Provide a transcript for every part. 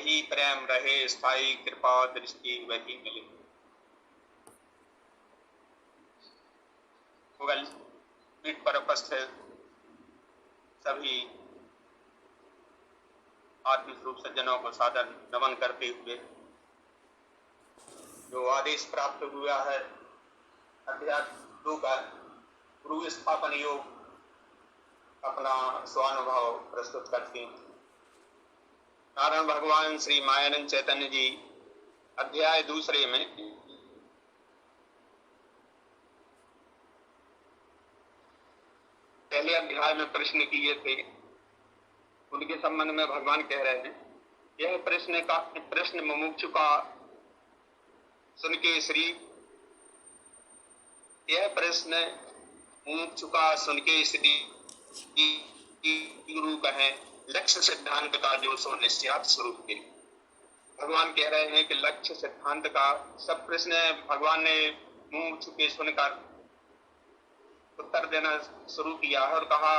यही प्रेम रहे स्थायी, कृपा दृष्टि वही मिले। गूगल मीट पर उपस्थित सभी आत्मस्वरूप सज्जनों को सादर नमन करते हुए, जो आदेश प्राप्त हुआ है अध्यात्म 2 का गुरु स्थापन योग, अपना स्वानुभव प्रस्तुत करते हैं। नारायण भगवान श्री मायानंद चैतन्य जी अध्याय 2 में पहले अध्याय में प्रश्न किए थे, उनके संबंध में भगवान कह रहे हैं, यह प्रश्न मुमुक्षु का सुन के श्री गुरु कहें लक्ष्य सिद्धांत का जो सो निश्चयार्थ स्वरूप के। भगवान कह रहे हैं कि लक्ष्य सिद्धांत का सब प्रश्न भगवान ने मुमुक्षु के सुनकर उत्तर देना शुरू किया है और कहा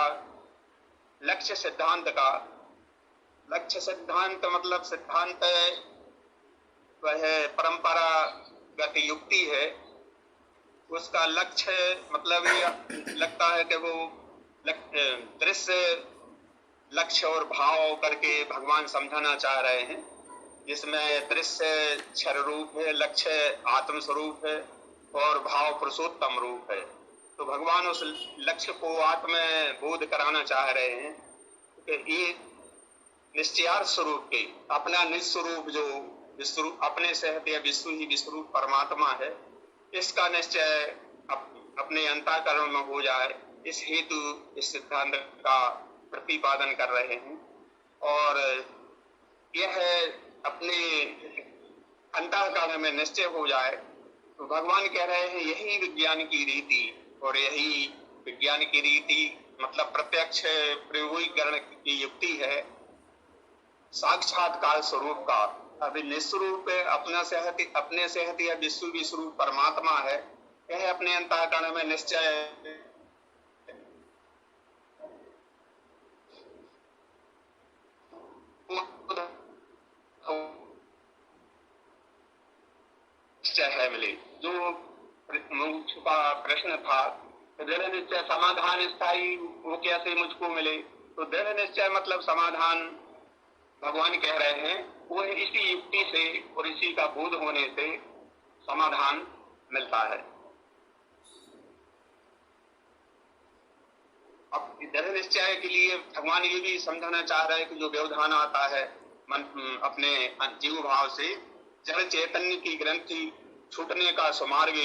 लक्ष्य सिद्धांत मतलब सिद्धांत वह परंपरागत युक्ति है, उसका लक्ष्य मतलब ये लगता है कि वो दृश्य लक्ष्य और भाव करके भगवान समझाना चाह रहे हैं, जिसमें दृश्य क्षर रूप है, लक्ष्य आत्म स्वरूप है और भाव पुरुषोत्तम रूप है। तो भगवान उस लक्ष्य को आत्म बोध कराना चाह रहे हैं कि ये निश्चयार्थ स्वरूप के अपना निस्वरूप जो विश्वरूप अपने से हटे विश्व ही विश्वरूप परमात्मा है, इसका निश्चय अपने अंतःकरण में हो जाए, इस हेतु इस सिद्धांत का प्रतिपादन कर रहे हैं। और यह अपने अंतःकरण में निश्चय हो जाए तो भगवान कह रहे हैं यही विज्ञान की रीति, और यही विज्ञान की रीति मतलब प्रत्यक्ष प्रयोगीकरण की युक्ति है, साक्षात्कार स्वरूप का। अभी निस्वरूप अपने से हट या विश्व विश्वरूप परमात्मा है, यह अपने अंतःकरण में निश्चय है मिले। जो मुझको प्रश्न था दृढ़ निश्चय समाधान स्थायी वो कैसे मुझको मिले, तो दृढ़ निश्चय मतलब समाधान भगवान कह रहे हैं वो इसी युक्ति से और इसी का बोध होने से समाधान मिलता है। अब दृढ़ निश्चय के लिए भगवान ये भी समझाना चाह रहे हैं कि जो व्यवधान आता है मन अपने जीव भाव से, जड़ चैतन्य की ग्रंथि छूटने का सुमार्ग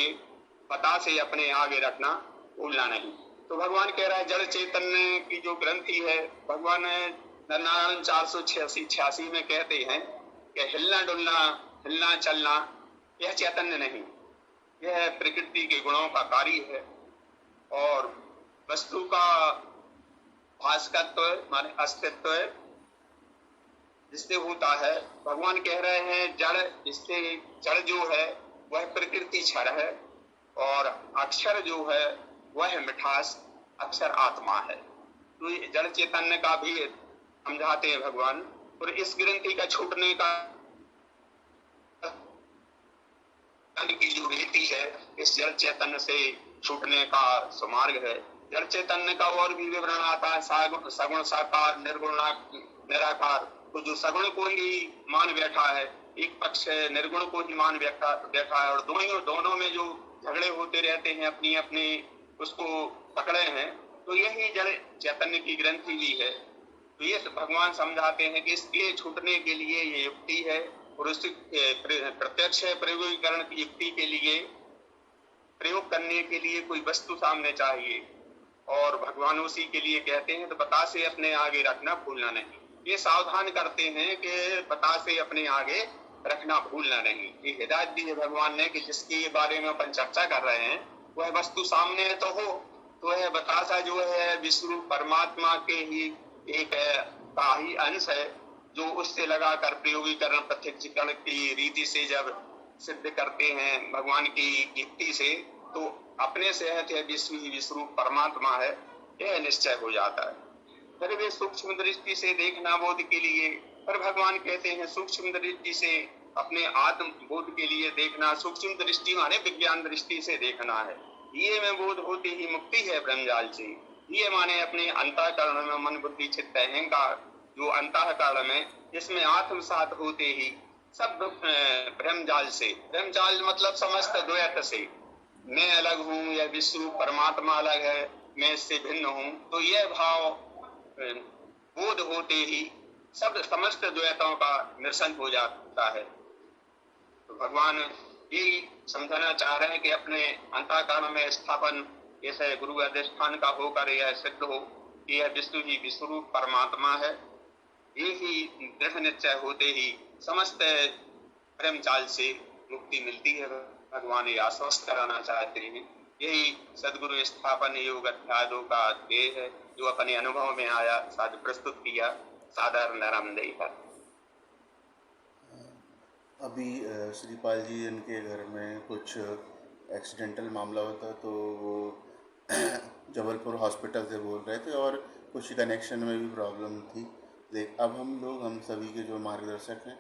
पता से अपने आगे रखना भूलना नहीं। तो भगवान कह रहा है जड़ चैतन्य की जो ग्रंथि है, भगवान नारायण 486 में कहते हैं कि हिलना डुलना हिलना चलना यह चैतन्य नहीं, यह प्रकृति के गुणों का कार्य है। और वस्तु का भास्कत्व माने अस्तित्व जिससे होता है, भगवान कह रहे हैं जड़, इससे जड़ जो है वह प्रकृति क्षर है और अक्षर जो है वह मिठास अक्षर आत्मा है। तो जड़ चैतन्य का भी समझाते हैं भगवान। और इस ग्रंथि का छूटने का की जो रीति है, इस जड़ चैतन्य से छूटने का सुमार्ग है। जड़ चैतन्य का और भी विवरण आता है, सगुण साकार निर्गुण निराकार। तो जो सगुण को ही मान बैठा है, एक पक्ष निर्गुण को ही मान बैठा है, और दोनों में जो झगड़े होते रहते हैं अपनी अपनी उसको पकड़े हैं, तो यही जड़ चैतन्य की ग्रंथि भी है। तो ये भगवान समझाते हैं कि इसके छूटने के लिए ये युक्ति है, और उस प्रत्यक्ष प्रयोगीकरण की युक्ति के लिए प्रयोग करने के लिए कोई वस्तु सामने चाहिए, और भगवान उसी के लिए कहते हैं तो बता से अपने आगे रखना भूलना नहीं। ये सावधान करते हैं कि बता से अपने आगे रखना भूलना नहीं। ये हिदायत दी है भगवान ने कि जिसके बारे में अपन चर्चा कर रहे हैं वह वस्तु सामने तो हो, तो यह बतासा जो है विश्व परमात्मा के ही एक का ही अंश है, जो उससे लगाकर प्रयोगीकरण प्रत्यक्षीकरण की रीति से जब सिद्ध करते हैं भगवान की युक्ति से, तो अपने से है विश्व ही विश्वरूप परमात्मा है, यह निश्चय हो जाता है। फिर वे सूक्ष्म दृष्टि से देखना बोध के लिए पर भगवान कहते हैं सूक्ष्म दृष्टि से अपने आत्म बोध के लिए देखना, सूक्ष्म दृष्टि माने विज्ञान दृष्टि से देखना है। ये में बोध होते ही मुक्ति है ब्रह्मजाल से। ये माने अपने अंतःकरण में मन बुद्धि चित्त अहंकार जो अंतःकरण में इसमें आत्मसात होते ही सब ब्रह्मजाल से, ब्रह्मजाल मतलब समस्त द्वैत से, मैं अलग हूँ, यह विश्व परमात्मा अलग है, मैं इससे भिन्न हूँ, तो यह भाव बोध होते ही सब समस्त द्वैतों का निरसन हो जाता है। तो भगवान यही समझाना चाह रहे हैं कि अपने अंतःकरण में स्थापन ऐसे गुरु अधिष्ठान का होकर यह सिद्ध हो कि यह विष्णु ही विश्वरूप परमात्मा है। यही दृढ़ निश्चय होते ही समस्त ब्रह्मचाल से मुक्ति मिलती है। भगवान ये आश्वस्त कराना चाहते हैं। यही सदगुरु स्थापन योग अध्याय 2 का ध्येय है जो अपने अनुभव में आया, साथ प्रस्तुत किया साधारण आरामदेही पर। अभी श्रीपाल जी इनके घर में कुछ एक्सीडेंटल मामला होता तो वो जबलपुर हॉस्पिटल से बोल रहे थे और कुछ कनेक्शन में भी प्रॉब्लम थी। अब हम सभी के जो मार्गदर्शक हैं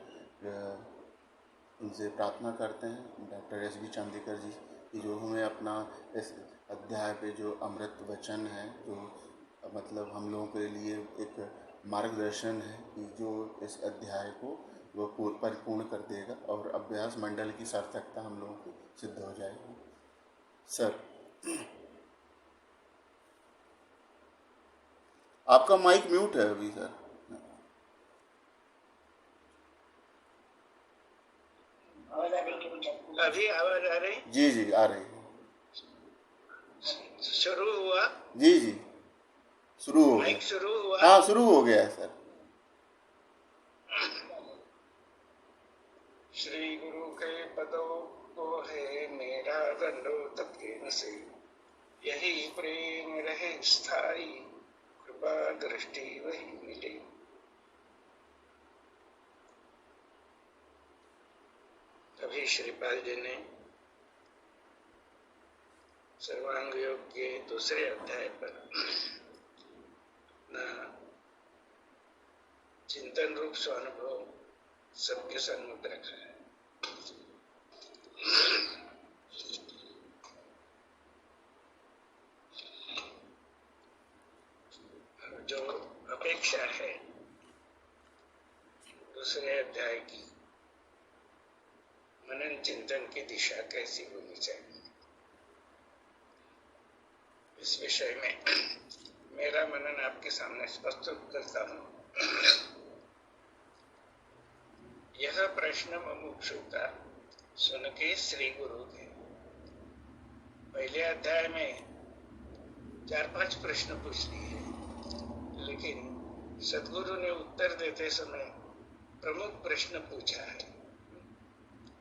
उनसे प्रार्थना करते हैं डॉक्टर एस बी चांदीकर जी कि जो हमें अपना इस अध्याय पे जो अमृत वचन है, जो मतलब हम लोगों के लिए एक मार्गदर्शन है कि जो इस अध्याय को वो परिपूर्ण कर देगा और अभ्यास मंडल की सार्थकता हम लोगों को सिद्ध हो जाएगी। सर आपका माइक म्यूट है अभी सर। अभी आवाज आ रही? जी जी आ रही है। शुरू हुआ? जी जी शुरू हो गया। शुरू हुआ? हाँ शुरू हो गया है सर। श्री गुरु के पदों को है मेरा दंडोत प्रेम से, यही प्रेम रहे स्थाई, कृपा दृष्टि वही मिले। अभी श्रीपाल जी ने सर्वांग योग के दूसरे अध्याय पर अपना चिंतन रूप स्वानुभव सबके सन्मुख रखा है। जो अपेक्षा है दूसरे अध्याय की, मनन चिंतन की दिशा कैसी होनी चाहिए, इस विषय में मेरा मनन आपके सामने प्रस्तुत करता हूँ। यह प्रश्न मुमुक्षु का सुन के श्री गुरु ने पहले अध्याय में 4-5 प्रश्न पूछ लिए, लेकिन सदगुरु ने उत्तर देते समय प्रमुख प्रश्न पूछा है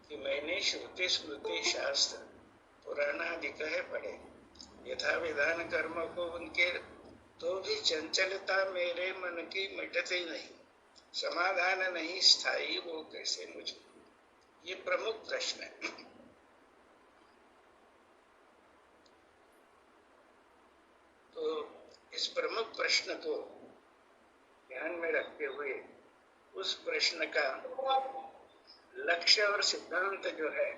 कि मैंने श्रुति स्मृति शास्त्र पुराणादि कहे पढ़े, यथा विधान कर्म को उनके, तो भी चंचलता मेरे मन की मिटती नहीं, समाधान नहीं स्थायी, वो कैसे मुझे? ये प्रमुख प्रश्न है। तो इस प्रमुख प्रश्न को ध्यान में रखते हुए उस प्रश्न का लक्ष्य और सिद्धांत जो है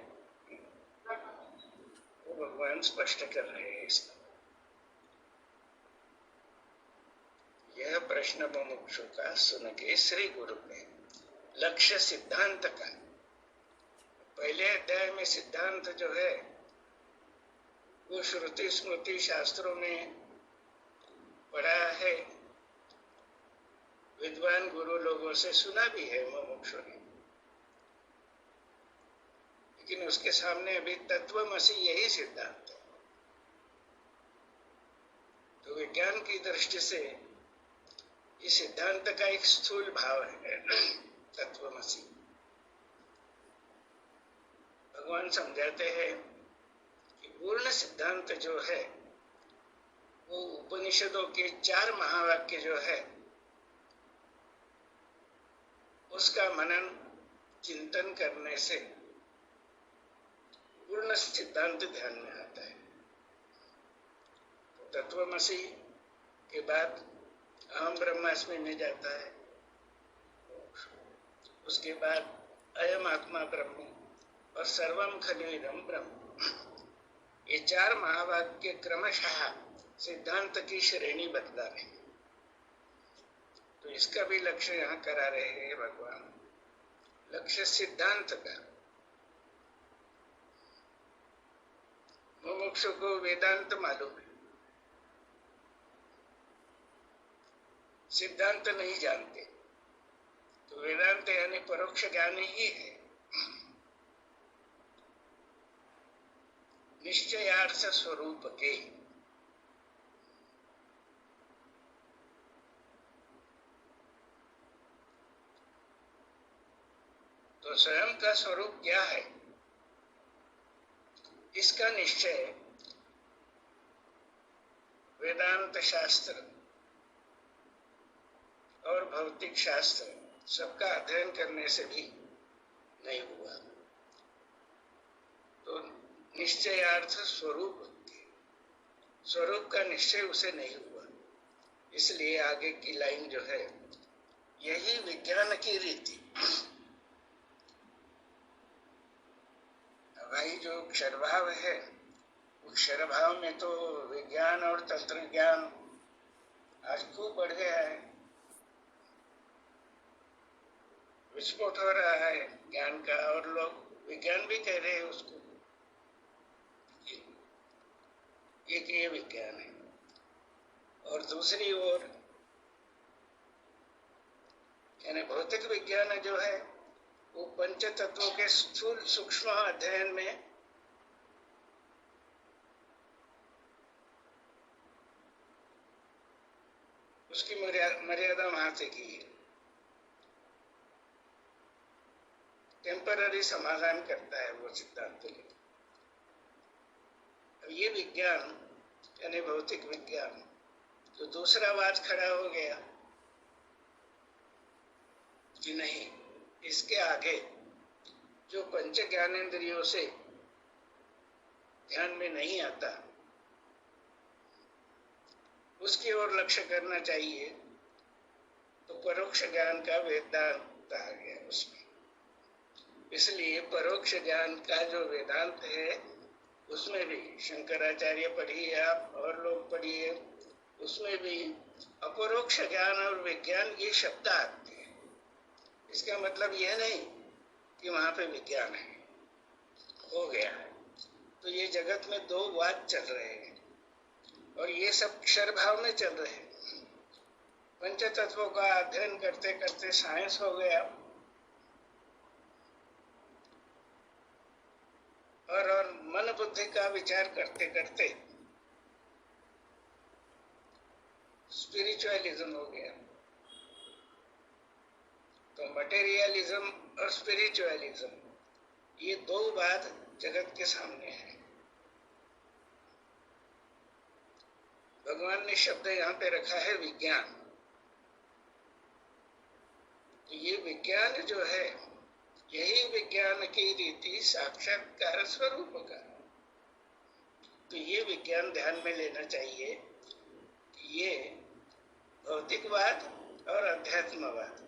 वो भगवान स्पष्ट कर रहे हैं। इसका यह प्रश्न मुमुक्षु का सुन के श्री गुरु ने लक्ष्य सिद्धांत का, पहले अध्याय में सिद्धांत जो है वो श्रुति स्मृति शास्त्रों में पढ़ा है, विद्वान गुरु लोगों से सुना भी है मुमुक्षु ने, लेकिन उसके सामने अभी तत्वमसि यही सिद्धांत है। तो विज्ञान की दृष्टि से इस सिद्धांत का एक स्थूल भाव है तत्वमसि। भगवान समझाते हैं कि पूर्ण सिद्धांत जो है वो उपनिषदों के 4 महावाक्य जो है उसका मनन चिंतन करने से पूर्ण सिद्धांत ध्यान में आता है। तो तत्वमसि के बाद अहम ब्रह्मास्मि में जाता है। उसके बाद अयम आत्मा ब्रह्म और सर्वम खलु इदं ब्रह्म, ये चार महावाक्य क्रमशः सिद्धांत की श्रेणी बतला रहे हैं। तो इसका भी लक्ष्य यहाँ करा रहे हैं भगवान, लक्ष्य सिद्धांत का। मुमुक्षु को वेदांत मालूम है, सिद्धांत नहीं जानते, तो वेदांत यानी परोक्ष ज्ञान ही है। निश्चयार्थ स्वरूप के, तो स्वयं का स्वरूप क्या है, इसका निश्चय वेदांत शास्त्र और भौतिक शास्त्र सबका अध्ययन करने से भी नहीं हुआ। तो निश्चयार्थ स्वरूप का निश्चय उसे नहीं हुआ, इसलिए आगे की लाइन जो है, यही विज्ञान की रीति। भाई जो क्षरभाव है, क्षर भाव में तो विज्ञान और तंत्र ज्ञान आज खूब बढ़ गया है, विस्फोट हो रहा है ज्ञान का, और लोग विज्ञान भी कह रहे हैं उसको, एक ये विज्ञान है। और दूसरी ओर यानी भौतिक विज्ञान जो है, वो पंच तत्वों के स्थूल सूक्ष्म अध्ययन में उसकी मर्यादा वहां से की है, टेम्पररी समाधान करता है वो सिद्धांत लेकर। अब ये विज्ञान यानी भौतिक विज्ञान, तो दूसरा बात खड़ा हो गया कि नहीं, इसके आगे जो पंच ज्ञानेंद्रियों से ध्यान में नहीं आता, उसकी ओर लक्ष्य करना चाहिए। तो परोक्ष ज्ञान का वेदांत आ गया उसमें। इसलिए परोक्ष ज्ञान का जो वेदांत है, उसमें भी शंकराचार्य पढ़िए आप और लोग पढ़िए, उसमें भी अपरोक्ष ज्ञान और विज्ञान ये शब्द आते हैं। इसका मतलब यह नहीं कि वहां पे विज्ञान है, हो गया है। तो ये जगत में दो वाद चल रहे हैं, और ये सब क्षर भाव में चल रहे हैं। पंच तत्वों का अध्ययन करते करते साइंस हो गया, और मन बुद्धि का विचार करते करते स्पिरिचुअलिज्म हो गया। तो मटेरियलिज्म और स्पिरिचुअलिज्म, ये दो बात जगत के सामने है। भगवान ने शब्द यहाँ पे रखा है विज्ञान। तो ये विज्ञान जो है, यही विज्ञान की रीति साक्षात्कार स्वरूप का। तो ये विज्ञान ध्यान में लेना चाहिए कि ये भौतिकवाद और अध्यात्मवाद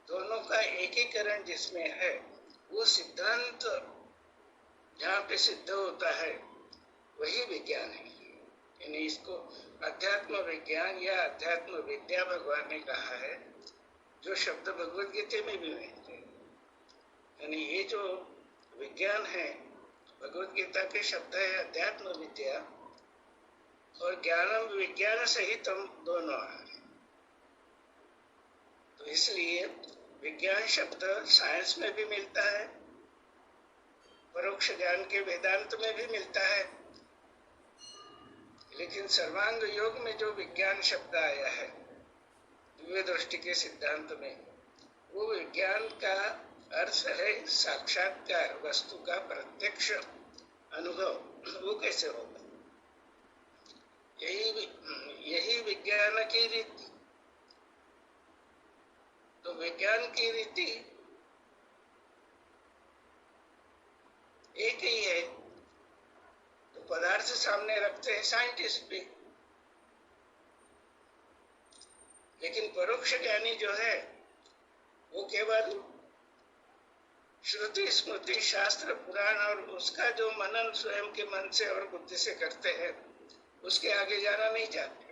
दोनों का एकीकरण जिसमें है, वो सिद्धांत जहाँ पे सिद्ध होता है वही विज्ञान है। यानी इसको अध्यात्म विज्ञान या अध्यात्म विद्या भगवान ने कहा है, जो शब्द भगवद गीता में भी मिलते हैं। यानी ये जो विज्ञान है, भगवद गीता के शब्द है अध्यात्म विद्या, और ज्ञानम विज्ञान सहितम दोनों आ रहे। तो इसलिए विज्ञान शब्द साइंस में भी मिलता है, परोक्ष ज्ञान के वेदांत में भी मिलता है, लेकिन सर्वांग योग में जो विज्ञान शब्द आया है दिव्य दृष्टि के सिद्धांत में, वो विज्ञान का अर्थ है साक्षात्कार, वस्तु का प्रत्यक्ष अनुभव। वो कैसे होगा? यही विज्ञान की रीति। तो विज्ञान की रीति एक ही है। तो पदार्थ सामने रखते हैं साइंटिस्ट भी, लेकिन परोक्ष ज्ञानी जो है वो केवल श्रुति स्मृति शास्त्र पुराण और उसका जो मनन स्वयं के मन से और बुद्धि से करते हैं, उसके आगे जाना नहीं चाहते।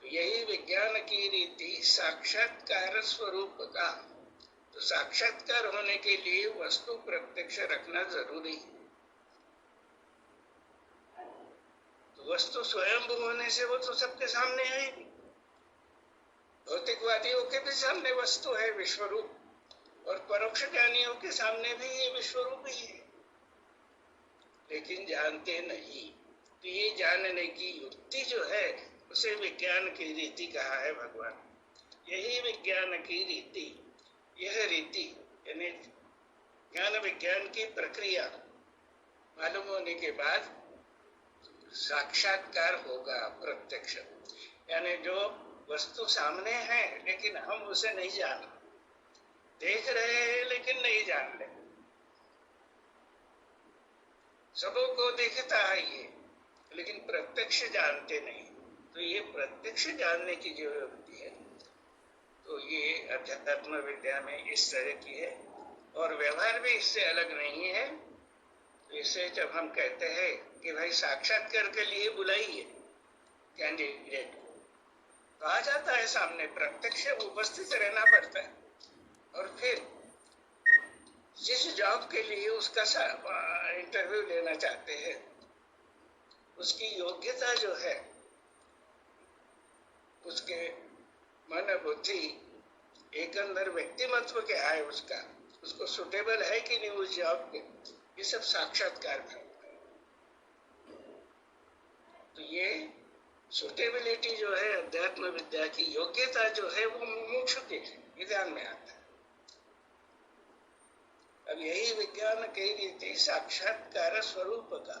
तो यही विज्ञान की रीति साक्षात्कार स्वरूप का। तो साक्षात्कार होने के लिए वस्तु प्रत्यक्ष रखना जरूरी है। तो वस्तु स्वयं होने से वो तो सबके सामने है ही। भौतिकवादियों के भी सामने वस्तु है विश्वरूप, और परोक्ष ज्ञानियों के सामने भी ये विश्वरूप ही है, लेकिन जानते नहीं। तो ये जानने की युक्ति जो है उसे विज्ञान की रीति कहा है भगवान। यही विज्ञान की रीति, यह रीति यानी ज्ञान विज्ञान की प्रक्रिया मालूम होने के बाद साक्षात्कार होगा प्रत्यक्ष। यानी जो वस्तु सामने है लेकिन हम उसे नहीं जान, देख रहे हैं लेकिन नहीं जान रहे। सबों को दिखता है ये, लेकिन प्रत्यक्ष जानते नहीं। तो ये प्रत्यक्ष जानने की जो युक्ति है, तो ये अध्यात्म विद्या में इस तरह की है, और व्यवहार भी इससे अलग नहीं है। तो इसे जब हम कहते हैं कि भाई साक्षात्कार के लिए बुलाइए कैंडिडेट, तो आ जाता है सामने, प्रत्यक्ष उपस्थित रहना पड़ता है। और फिर जिस जॉब के लिए उसका इंटरव्यू लेना चाहते हैं, उसकी योग्यता जो है, उसके मन बुद्धि एक अंदर व्यक्तिमत्व क्या है उसका, उसको सुटेबल है कि नहीं उस जॉब के, ये सब साक्षात्कार करता है। तो ये सुटेबिलिटी जो है अध्यात्म विद्या की, योग्यता जो है वो मुमुक्षु के ये ध्यान में आता है। अब यही विज्ञान की रीति साक्षात्कार स्वरूप का,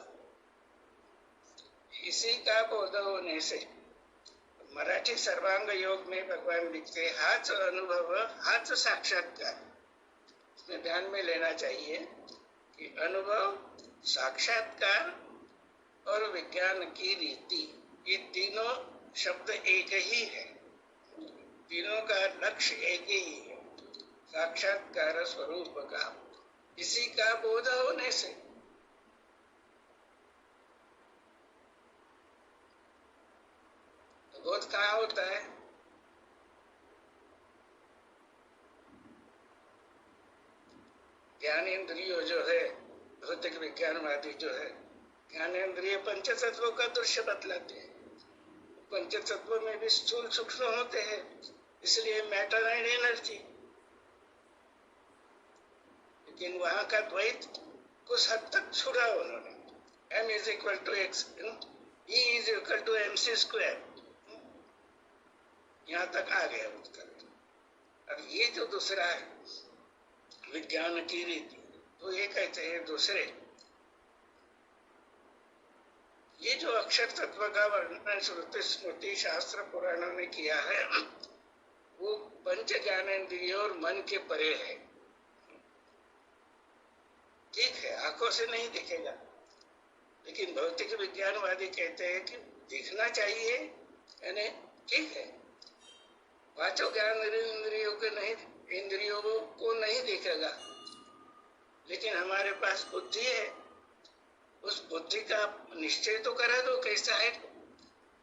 इसी का बोध होने से मराठी सर्वांग योग में भगवान लिखते हाच अनुभव हाच साक्षात्कार। इसमें ध्यान में लेना चाहिए कि अनुभव, साक्षात्कार और विज्ञान की रीति, ये तीनों शब्द एक ही है, तीनों का लक्ष्य एक ही है, साक्षात्कार स्वरूप का। इसी का बोध होने से तो बोध कहाँ होता है? ज्ञानेन्द्रिय जो है, भौतिक विज्ञानवादी जो है, ज्ञानेन्द्रिय पंच तत्वों का दृश्य बतलाते हैं। पंच तत्वों में भी स्थूल सूक्ष्म होते हैं, इसलिए मैटर एंड एनर्जी। लेकिन वहां का द्वैत कुछ हद तक छुड़ा उन्होंने। m is equal to x, E is equal to MC square, यहाँ तक आ गया उसका। अब ये जो दूसरा है विज्ञान की रीति, तो ये कहते हैं दूसरे, ये जो अक्षर तत्व का वर्णन श्रुति स्मृति शास्त्र पुराणों ने किया है, वो पंच ज्ञानेन्द्रिय और मन के परे है। ठीक है, आंखों से नहीं दिखेगा, लेकिन भौतिक विज्ञानवादी कहते हैं कि दिखना चाहिए, यानी ठीक है, पांचों ज्ञान इंद्रियों के नहीं, इंद्रियों को नहीं दिखेगा, लेकिन हमारे पास बुद्धि है, उस बुद्धि का निश्चय तो करा दो कैसा है,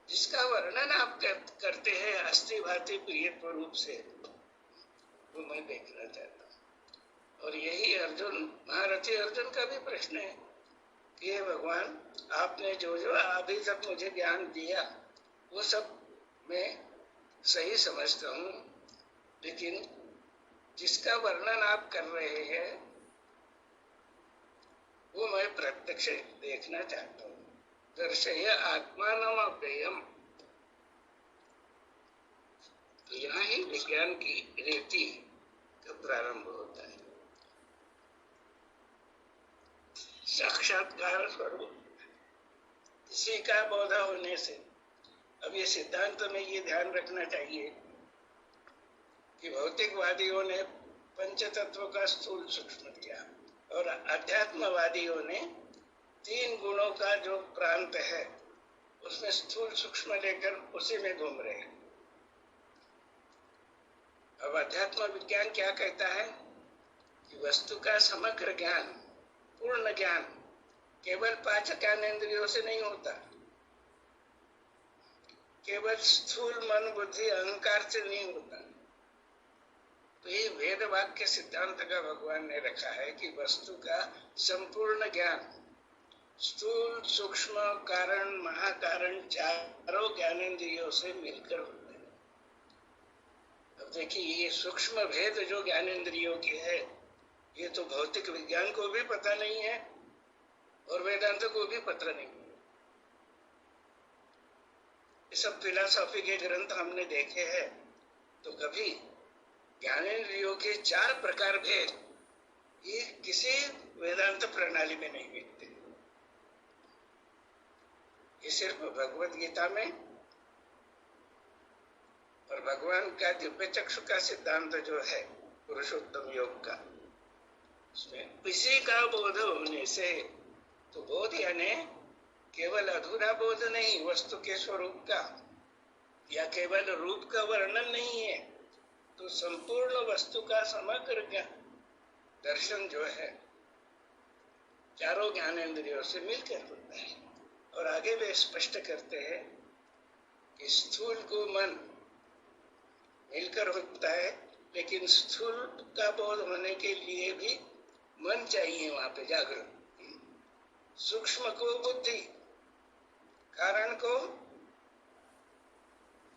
जिसका वर्णन आप करते हैं अस्थि भांति प्रियत्व रूप से, वो मैं देखना चाहता हूँ। और यही अर्जुन, महारथी अर्जुन का भी प्रश्न है कि हे भगवान, आपने जो जो अभी तक मुझे ज्ञान दिया वो सब मैं सही समझता हूँ, लेकिन जिसका वर्णन आप कर रहे हैं वो मैं प्रत्यक्ष देखना चाहता हूँ। दर्शय आत्मानम अव्ययम। तो यहाँ ही विज्ञान की रीति का प्रारंभ होता है। साक्षात्कार स्वरूप, इसी का बोध होने से। अब ये सिद्धांत में ये ध्यान रखना चाहिए कि भौतिकवादियों ने पंच तत्व का स्थूल सूक्ष्म किया और अध्यात्मवादियों ने तीन गुणों का जो प्रांत है उसमें स्थूल सूक्ष्म लेकर उसी में घूम रहे हैं। अब अध्यात्म विज्ञान क्या कहता है कि वस्तु का समग्र ज्ञान, पूर्ण ज्ञान केवल 5 ज्ञानेंद्रियों से नहीं होता, केवल स्थूल मन बुद्धि अहंकार से नहीं होता। तो ये वेद वाक्य सिद्धांत का भगवान ने रखा है कि वस्तु का संपूर्ण ज्ञान स्थूल सूक्ष्म कारण महाकारण चारों ज्ञानेंद्रियों से मिलकर होता है। अब देखिए, ये सूक्ष्म भेद जो ज्ञानेंद्रियों के है, ये तो भौतिक विज्ञान को भी पता नहीं है और वेदांत को भी पता नहीं है। ये सब फिलॉसफी के ग्रंथ हमने देखे हैं, तो कभी ज्ञानेंद्रियों के 4 प्रकार भेद ये किसी वेदांत प्रणाली में नहीं मिलते। ये सिर्फ भगवत गीता में और भगवान का दिव्य चक्षु का सिद्धांत जो है पुरुषोत्तम योग का, उसमें इसी का बोध होने से, तो बोध यानी केवल अधूरा बोध नहीं वस्तु के स्वरूप का, या केवल रूप का वर्णन नहीं है, तो संपूर्ण वस्तु का समग्र ज्ञान दर्शन जो है चारों ज्ञानेंद्रियों से मिलकर होता है। और आगे वे स्पष्ट करते हैं कि स्थूल को मन मिलकर होता है, लेकिन स्थूल का बोध होने के लिए भी मन चाहिए वहां पे जागृत, सूक्ष्म को बुद्धि, कारण को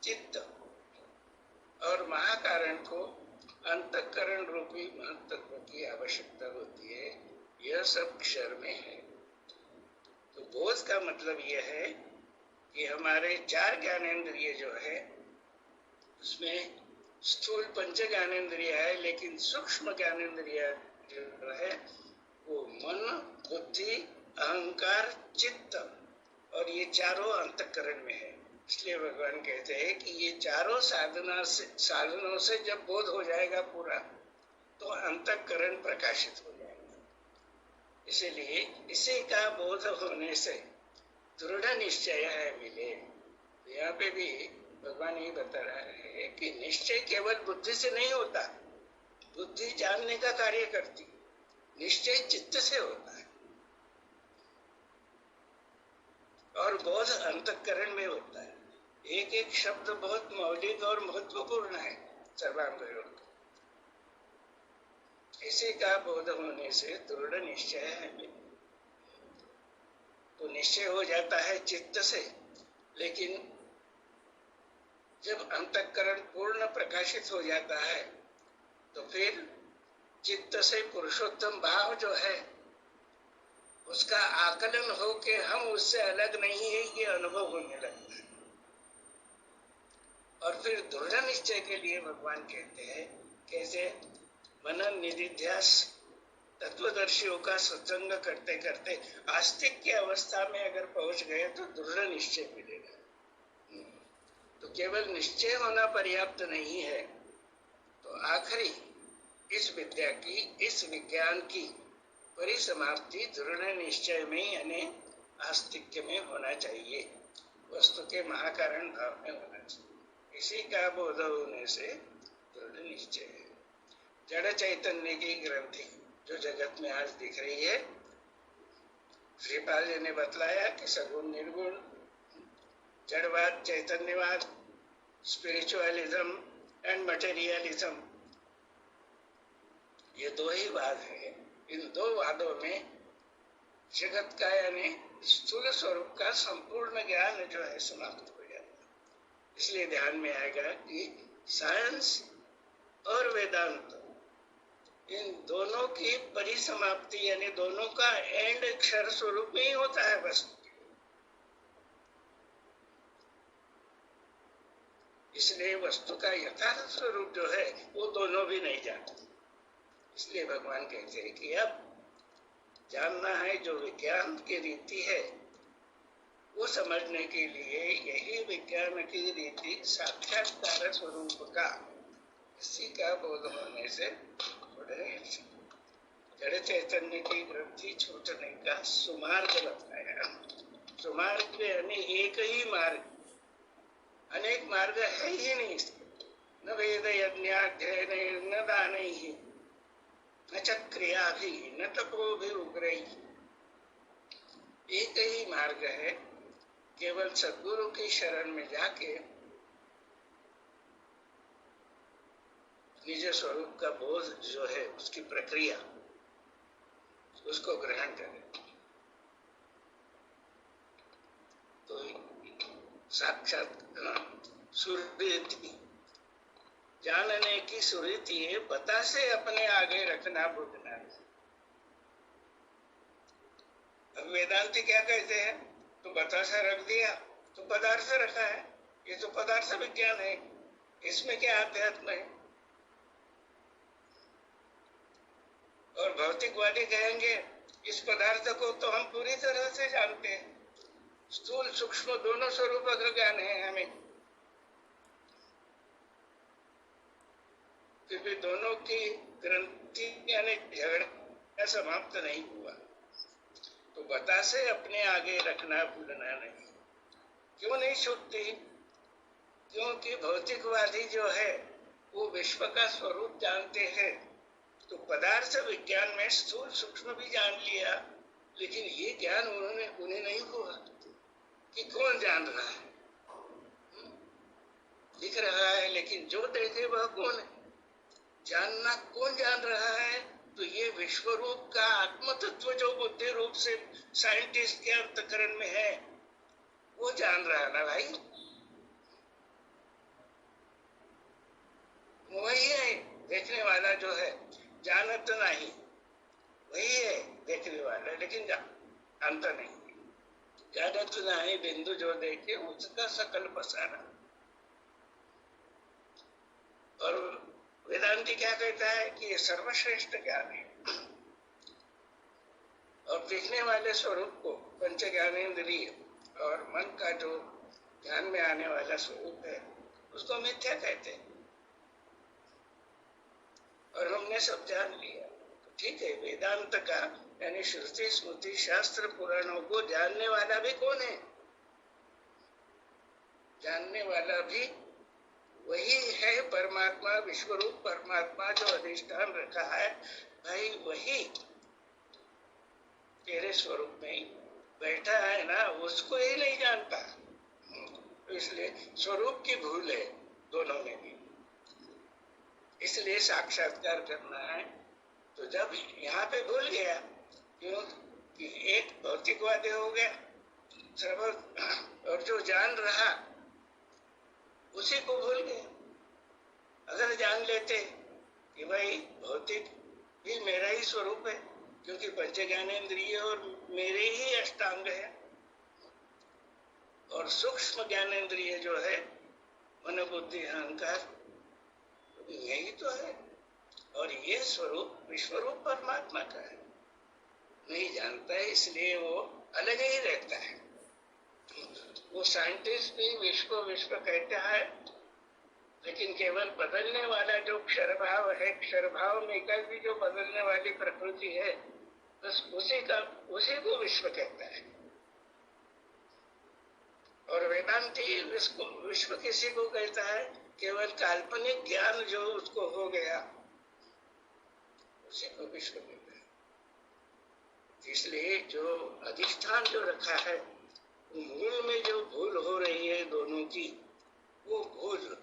चित्त और महाकारण को अंतःकरण रूपी महत्त्व की आवश्यकता होती है। यह सब क्षर में है। तो बोध का मतलब यह है कि हमारे 4 ज्ञानेंद्रिय जो है उसमें स्थूल 5 ज्ञानेंद्रिय है, लेकिन सूक्ष्म ज्ञानेंद्रिय जो है वो मन बुद्धि अहंकार चित्त और ये चारों अंतःकरण में है। इसलिए भगवान कहते हैं कि ये चारों साधनों से जब बोध हो जाएगा पूरा, तो अंतःकरण प्रकाशित हो जाएगा। इसलिए इसी का बोध होने से दृढ़ निश्चय है मिले। यहाँ पे भी भगवान ये बता रहा है कि निश्चय केवल बुद्धि से नहीं होता, बुद्धि जानने का कार्य करती, निश्चय चित्त से होता है और बोध अंतःकरण में होता है। एक एक शब्द बहुत मौलिक और महत्वपूर्ण है सर्वांग योग। इसी का बोध होने से दृढ़ निश्चय है, तो निश्चय हो जाता है चित्त से, लेकिन जब अंतःकरण पूर्ण प्रकाशित हो जाता है तो फिर चित्त से पुरुषोत्तम भाव जो है उसका आकलन हो के हम उससे अलग नहीं है ये अनुभव होने लगता है। और फिर दृढ़ निश्चय के लिए भगवान कहते हैं कैसे मनन निधिध्यास तत्वदर्शियों का सत्संग करते करते आस्तिक की अवस्था में अगर पहुंच गए तो दृढ़ निश्चय मिलेगा। तो केवल निश्चय होना पर्याप्त नहीं है, तो आखिरी इस विद्या की इस विज्ञान की परिसमाप्ति दृढ़ निश्चय में यानी आस्तिक्य में होना चाहिए, वस्तु के महाकारण भाव में होना चाहिए। इसी का बोध होने से दृढ़ निश्चय है। जड़ चैतन्य की ग्रंथि जो जगत में आज दिख रही है, श्रीपाल जी ने बतलाया कि सगुण निर्गुण, जड़वाद चैतन्यवाद, स्पिरिचुअलिज्म एंड मटेरियलिज्म, ये 2 ही वाद है। इन 2 वादों में जगत का यानी स्थूल स्वरूप का संपूर्ण ज्ञान जो है समाप्त हो जाता है। इसलिए ध्यान में आएगा कि साइंस और वेदांत इन दोनों की परिसमाप्ति यानी दोनों का एंड अक्षर स्वरूप में ही होता है वस्तु। इसलिए वस्तु का यथार्थ स्वरूप जो है वो दोनों भी नहीं जानते। इसलिए भगवान कहते हैं कि अब जानना है जो विज्ञान की रीति है, वो समझने के लिए यही विज्ञान की रीति साक्षात्कार स्वरूप का इसी का बोध होने से जड़ चैतन्य की ग्रंथि छूटने का सुमार्ग बताया। सुमार्ग यानी एक ही मार्ग, अनेक मार्ग है ही नहीं इसके, न वेद यज्ञाध्ययनैः न दानैः न च क्रियाभिः न तपोभिरुग्रैः। एक ही मार्ग है, केवल सद्गुरु की शरण में जाके निज स्वरूप का बोध जो है, उसकी प्रक्रिया, उसको ग्रहण करें। तो साक्षात सुरीति, जानने की सुरीति है, बता से अपने आगे रखना भूलना। अब वेदांती क्या कहते हैं? तो बतासा रख दिया तो पदार्थ रखा है, ये तो पदार्थ विज्ञान है, इसमें क्या अध्यात्म है? और भौतिकवादी कहेंगे इस पदार्थ को तो हम पूरी तरह से जानते हैं, स्थूल सूक्ष्म दोनों स्वरूप का ज्ञान है हमें, फिर भी दोनों की ग्रंथि यानी झगड़ा समाप्त नहीं हुआ। तो बता से अपने आगे रखना भूलना नहीं। क्यों नहीं छूटती? क्योंकि भौतिकवादी जो है वो विश्व का स्वरूप जानते हैं, तो पदार्थ विज्ञान में स्थूल सूक्ष्म भी जान लिया, लेकिन ये ज्ञान उन्हें नहीं हुआ कि कौन जान रहा है। दिख रहा है लेकिन जो देखे वह कौन है? जानना कौन जान रहा है? तो ये विश्व रूप का आत्म तत्व जो बुद्धि रूप से साइंटिस्ट के अंतःकरण में है, वो जान रहा ना भाई। वही है देखने वाला जो है, जानत नहीं, वही है देखने वाला, लेकिन जानता नहीं। जानत नहीं बिंदु जो देखे उसका सकल पसारा। और वेदांती क्या कहता है कि ये सर्वश्रेष्ठ ज्ञान है। और दिखने वाले स्वरूप को पंच ज्ञानेन्द्रिय और मन का जो ध्यान में आने वाला स्वरूप है, उसको मिथ्या कहते हैं। और हमने सब जान लिया, तो ठीक है। वेदांत का यानी श्रुति स्मृति शास्त्र पुराणों को जानने वाला भी कौन है? जानने वाला भी वही है परमात्मा, विश्वरूप परमात्मा जो अधिष्ठान रखा है भाई, वही तेरे स्वरूप में ही बैठा है ना, उसको ही नहीं जानता। इसलिए स्वरूप की भूल है दोनों में भी। इसलिए साक्षात्कार करना है। तो जब यहाँ पे भूल गया, क्यों कि एक भौतिकवादी हो गया और जो जान रहा उसी को भूल गए। अगर जान लेते कि भाई भौतिक भी मेरा ही स्वरूप है, क्योंकि पंच ज्ञानेन्द्रिय और मेरे ही अष्टांग है, और सूक्ष्म ज्ञानेन्द्रिय जो है मन बुद्धि अहंकार, यही तो है। और ये स्वरूप विश्वरूप परमात्मा का है, नहीं जानता है, इसलिए वो अलग ही रहता है। वो साइंटिस्ट भी विश्व विश्व कहता है, लेकिन केवल बदलने वाला जो क्षर भाव है, क्षर भाव में कल भी जो बदलने वाली प्रकृति है, बस उसी को विश्व कहता है। और वेदांती विश्व किसी को कहता है? केवल काल्पनिक ज्ञान जो उसको हो गया, उसी को विश्व कहता है। इसलिए जो अधिष्ठान जो रखा है, मूल में जो भूल हो रही है दोनों की, वो भूल,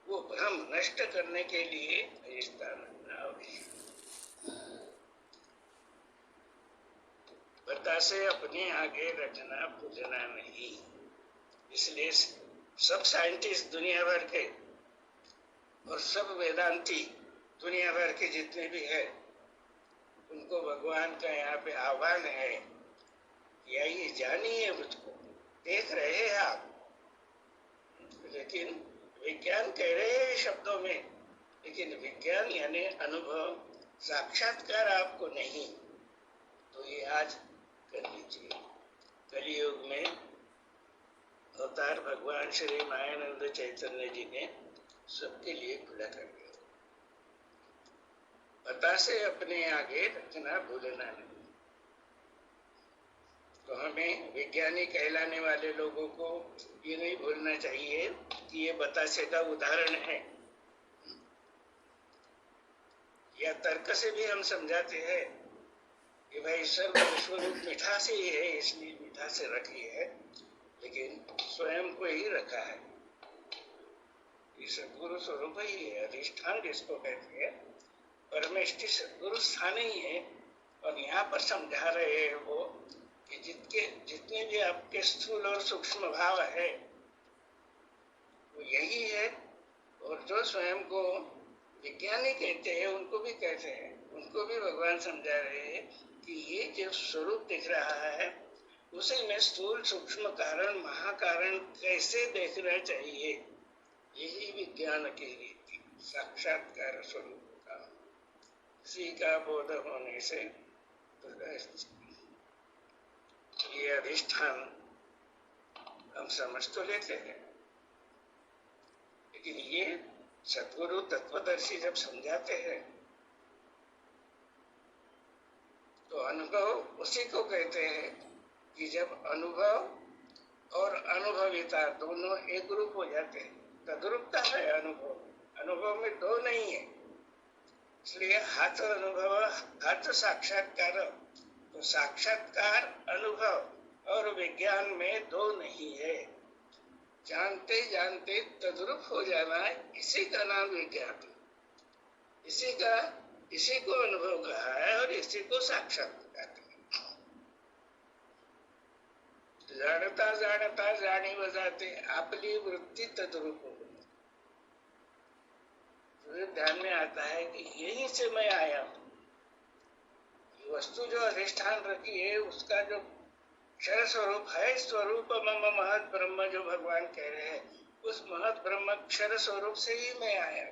वो भ्रम नष्ट करने के लिए अधिष्ठान बता से अपने आगे रखना भूलना नहीं। इसलिए सब साइंटिस्ट दुनिया भर के और सब वेदांती दुनिया भर के जितने भी है, उनको भगवान का यहाँ पे आह्वान है कि आइए जानिए मुझको। देख रहे हैं आप, लेकिन विज्ञान कह रहे हैं शब्दों में, लेकिन विज्ञान यानी अनुभव, साक्षात्कार आपको नहीं। तो ये आज कर लीजिए। कलियुग में अवतार भगवान श्री मायानंद चैतन्य जी ने सबके लिए खुला कर दिया। पता से अपने आगे रखना भूलना नहीं। तो हमें विज्ञानी कहलाने वाले लोगों को ये नहीं भूलना चाहिए कि ये बतासे का उदाहरण है। या तर्क से भी हम समझाते हैं कि भाई सर्व स्वरूप मीठा से ही है, इसलिए मीठा से रखी है, लेकिन स्वयं को ही रखा है। ये सदगुरु स्वरूप ही है, अधिष्ठान जिसको कहते हैं, परमेष्टि सदगुरु स्थान ही है। और यहाँ पर समझा रहे हैं वो कि जितने भी आपके स्थूल और सूक्ष्म भाव है वो यही है। और जो स्वयं को विज्ञानी कहते हैं उनको भी कहते हैं, उनको भी भगवान समझा रहे हैं कि ये जो स्वरूप दिख रहा है उसे में स्थूल सूक्ष्म कारण महाकारण कैसे देखना चाहिए, यही विज्ञान की रीति, साक्षात्कार स्वरूप का, इसी का बोध होने से ये अधिष्ठान हम समझ तो लेते हैं, लेकिन ये सद्गुरु तत्वदर्शी जब समझाते हैं तो अनुभव उसी को कहते हैं कि जब अनुभव और अनुभविता दोनों एक रूप हो जाते हैं, तद्रूपता है अनुभव, अनुभव में दो नहीं है। इसलिए हाथ अनुभव हाथ साक्षात्कार, तो साक्षात्कार अनुभव और विज्ञान में दो नहीं है। जानते जानते तद्रूप हो जाना, इसी का नाम विज्ञान, इसी को अनुभव कहा है और इसी को साक्षात्कार कहा। जाणता जाणता जाणी बजाते आपली वृत्ति तद्रूप हो गई। तो ध्यान में आता है कि यहीं से मैं आया हूँ। वस्तु जो अधिष्ठान रखी है उसका जो क्षर स्वरूप है, स्वरूप मम महत ब्रह्म जो भगवान कह रहे हैं, उस महत ब्रह्म क्षर स्वरूप से ही मैं आया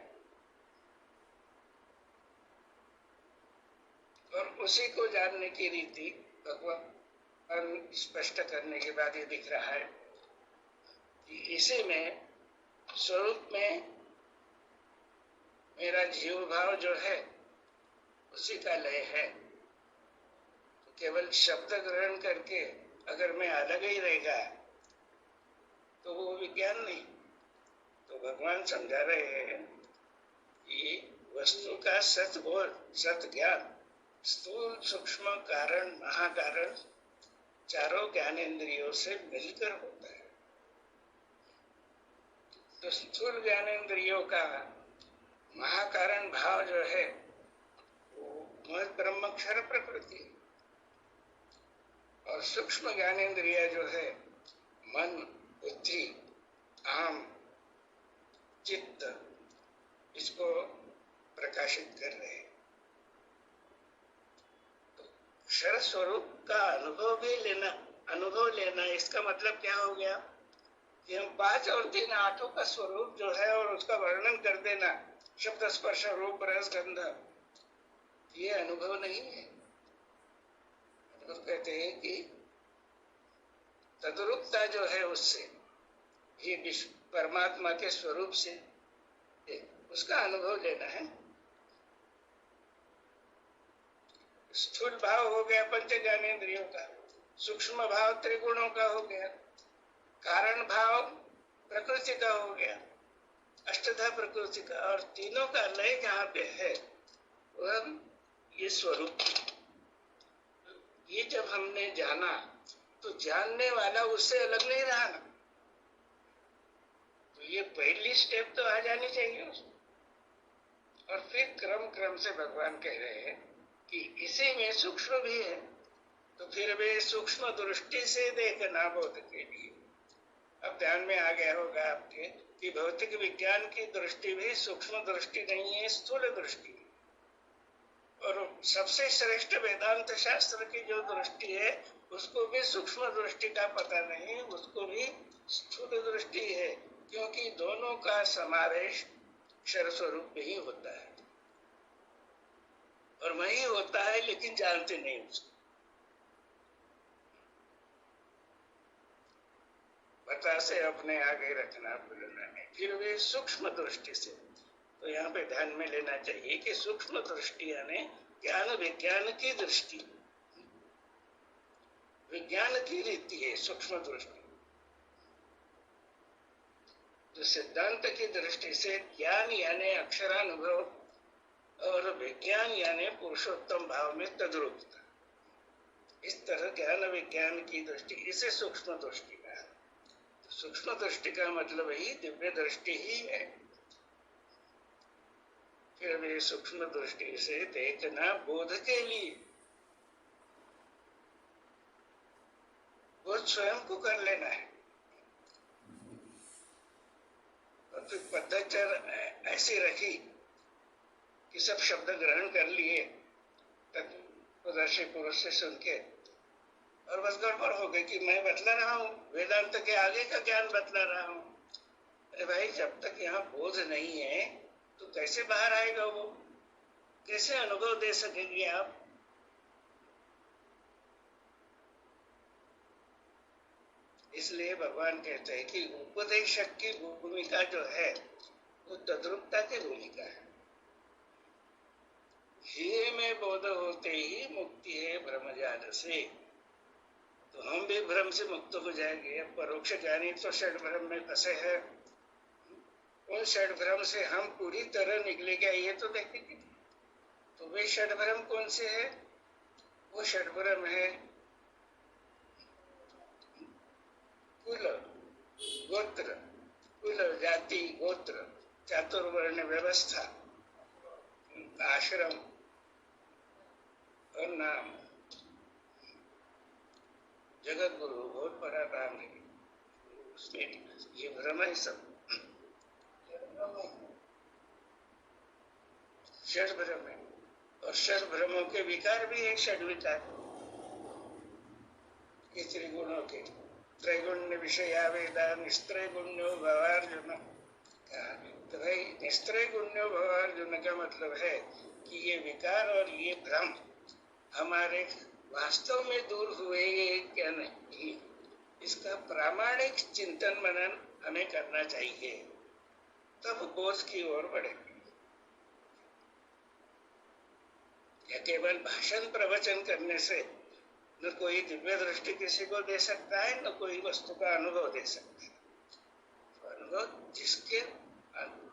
और उसी को जानने की रीति भगवान स्पष्ट करने के बाद ये दिख रहा है कि इसी में स्वरूप में मेरा जीव भाव जो है उसी का लय है। तो केवल शब्द ग्रहण करके अगर मैं अलग ही रहेगा तो वो विज्ञान नहीं। तो भगवान समझा रहे हैं कि वस्तु का सतबोध, सत ज्ञान, स्थूल सूक्ष्म कारण महाकारण चारों ज्ञानेंद्रियों से मिलकर होता है। तो स्थूल ज्ञानेंद्रियों का महाकारण भाव जो है वो महत ब्रह्मक्षर प्रकृति, और सूक्ष्म ज्ञानेंद्रिय जो है मन, बुद्धि, आम, चित्त, इसको प्रकाशित कर रहे हैं। तो क्षर स्वरूप का अनुभव लेना इसका मतलब क्या हो गया कि हम 5 और 3 आठों का स्वरूप जो है और उसका वर्णन कर देना, शब्द स्पर्श रूप रस गंध, ये अनुभव नहीं है। कहते हैं कि तद्रूपता जो है उससे, ये विश्व परमात्मा के स्वरूप से उसका अनुभव लेना है। स्थूल भाव हो गया पंच ज्ञानेंद्रियों का, सूक्ष्म भाव त्रिगुणों का हो गया, कारण भाव प्रकृति का हो गया, अष्टधा प्रकृति का, और तीनों का लय जहाँ पे है वह ये स्वरूप। ये जब हमने जाना तो जानने वाला उससे अलग नहीं रहा ना। तो ये पहली स्टेप तो आ जानी चाहिए उसमें। और फिर क्रम से भगवान कह रहे हैं कि इसी में सूक्ष्म भी है, तो फिर वे सूक्ष्म दृष्टि से देखना बोध के लिए। अब ध्यान में आ गया होगा आपके कि भौतिक विज्ञान की दृष्टि भी सूक्ष्म दृष्टि नहीं है, स्थूल दृष्टि। और सबसे श्रेष्ठ वेदांत शास्त्र की जो दृष्टि है उसको भी सूक्ष्म दृष्टि का पता नहीं, उसको भी स्थूल दृष्टि है, क्योंकि दोनों का समावेश क्षर स्वरूप में ही होता है और वही होता है, लेकिन जानते नहीं उसको। पता से अपने आगे रखना भूलना नहीं, फिर वे सूक्ष्म दृष्टि से। तो यहाँ पे ध्यान में लेना चाहिए कि सूक्ष्म दृष्टि यानी ज्ञान विज्ञान की दृष्टि, विज्ञान की रीति है सूक्ष्म दृष्टि। तो सिद्धांत की दृष्टि से ज्ञान यानी अक्षरानुभव और विज्ञान यानी पुरुषोत्तम भाव में तद्रूपता। इस तरह ज्ञान विज्ञान की दृष्टि, इसे सूक्ष्म दृष्टि का। सूक्ष्म दृष्टि का मतलब ही दिव्य दृष्टि ही है। फिर भी सूक्ष्म दृष्टि से देखना बोध के लिए, बोध स्वयं को कर लेना है। और फिर पद्धति ऐसी रखी कि सब शब्द ग्रहण कर लिए तत्वदर्शी पुरुष से सुन के, और बस गड़बड़ हो गई कि मैं बतला रहा हूँ, वेदांत के आगे का ज्ञान बतला रहा हूँ। अरे भाई, जब तक यहाँ बोध नहीं है तो कैसे बाहर आएगा वो? कैसे अनुभव दे सकेंगे आप? इसलिए भगवान कहते हैं कि उपदेशक की भूमिका जो है वो तद्रूपता की भूमिका है। हे में बोध होते ही मुक्ति है ब्रह्मजाल से। तो हम भी भ्रम से मुक्त हो जाएंगे। अब परोक्ष ज्ञानी तो षड भ्रम में फंसे हैं, उन षड भ्रम से हम पूरी तरह निकलेगा ये तो देखेंगे। तो वे षड भ्रम कौन से है? वो षड भ्रम है कुल, गोत्र, कुल, जाति, गोत्र, चातुर्वर्ण व्यवस्था, आश्रम और नाम। जगत गुरु बहुत बड़ा नाम है, उसमें ये भ्रम है सब, षड भ्रम है। और षड भ्रमों के विकार भी है, षड विकार, ये त्रिगुणों के। त्रैगुण्य विषया वेदा निस्त्रैगुण्यो भवार्जुन। तो भाई निस्त्रैगुण्यो भवार्जुन का मतलब है कि ये विकार और ये भ्रम हमारे वास्तव में दूर हुए क्या नहीं, इसका प्रामाणिक चिंतन मनन हमें करना चाहिए, तब बोध की ओर बढ़ेंगे। या केवल भाषण प्रवचन करने से न कोई दिव्य दृष्टि किसी को दे सकता है, न कोई वस्तु का अनुभव दे सकता है। तो अनुभव जिसके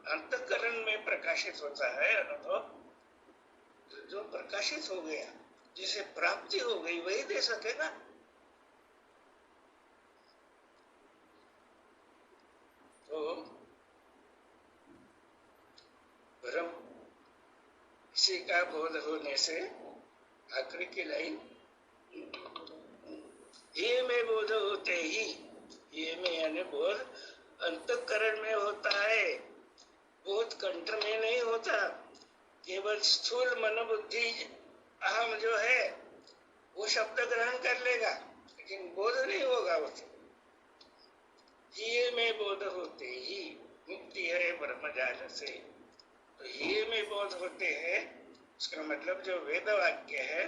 अंतःकरण में प्रकाशित होता है, अनुभव जो प्रकाशित हो गया, जिसे प्राप्ति हो गई, वही दे सकेगा। तो भ्रम इसी का बोध होने से आखिरी की लाइन, ये में बोध होते ही, ये में यानी बोध अंतःकरण में होता है, बोध कंठ में नहीं होता। केवल स्थूल मन बुद्धि अहम जो है वो शब्द ग्रहण कर लेगा, लेकिन बोध नहीं होगा उसे। ये में बोध होते ही मुक्ति है ब्रह्मजाल से। तो ये में बोध होते हैं, उसका मतलब जो वेद वाक्य है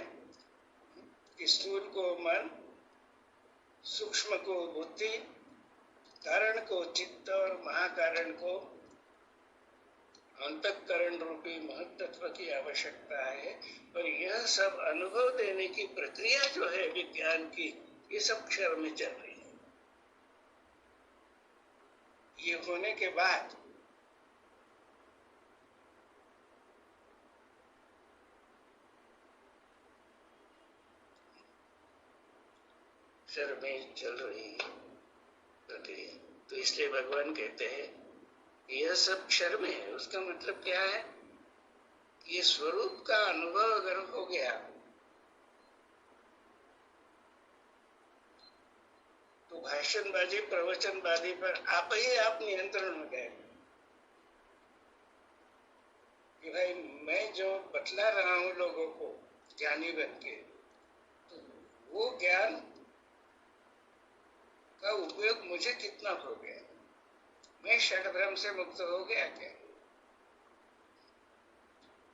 कि स्थूल को मन, सूक्ष्म को बुद्धि, कारण को चित्त और महाकारण को अंतःकरण रूपी महत्त्व की आवश्यकता है। और यह सब अनुभव देने की प्रक्रिया जो है विज्ञान की, ये सब क्षर में चल रही है। ये होने के बाद क्षर में चल रही है प्रक्रिया। तो इसलिए भगवान कहते हैं यह सब क्षर में है। उसका मतलब क्या है? ये स्वरूप का अनुभव अगर हो गया तो भाषणबाजी प्रवचनबाजी पर आप ही आप नियंत्रण में गए कि भाई मैं जो बतला रहा हूं लोगों को ज्ञानी बन के, तो वो ज्ञान का उपयोग मुझे कितना हो गया? मैं षड भ्रम से मुक्त हो गया क्या?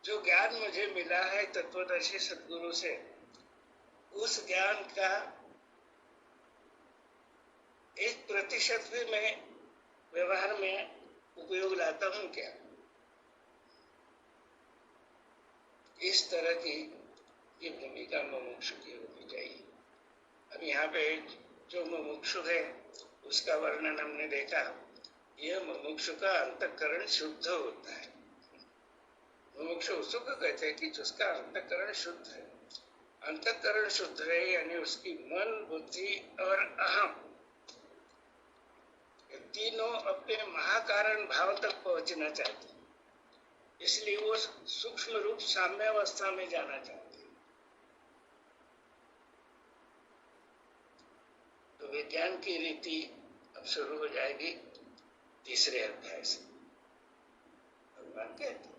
जो ज्ञान मुझे मिला है तत्वदर्शी सद्गुरु से, उस ज्ञान का 1% भी मैं व्यवहार में उपयोग लाता हूं क्या? इस तरह की ये भूमिका मुमुक्षु की होनी चाहिए। अब यहाँ पे जो मुमुक्षु है उसका वर्णन हमने देखा। यह मुमुक्षु का अंतःकरण शुद्ध होता है, मुमुक्षु उसको कहते हैं कि जिसका अंतःकरण शुद्ध है। अंतःकरण शुद्ध है यानी उसकी मन, बुद्धि और अहम, ये तीनों अपने महाकारण भाव तक पहुंचना चाहते हैं, इसलिए वो सूक्ष्म रूप साम्य अवस्था में जाना चाहते हैं। तो विज्ञान की रीति अब शुरू हो जाएगी तीसरे अध्याय से। भगवान कहते हैं,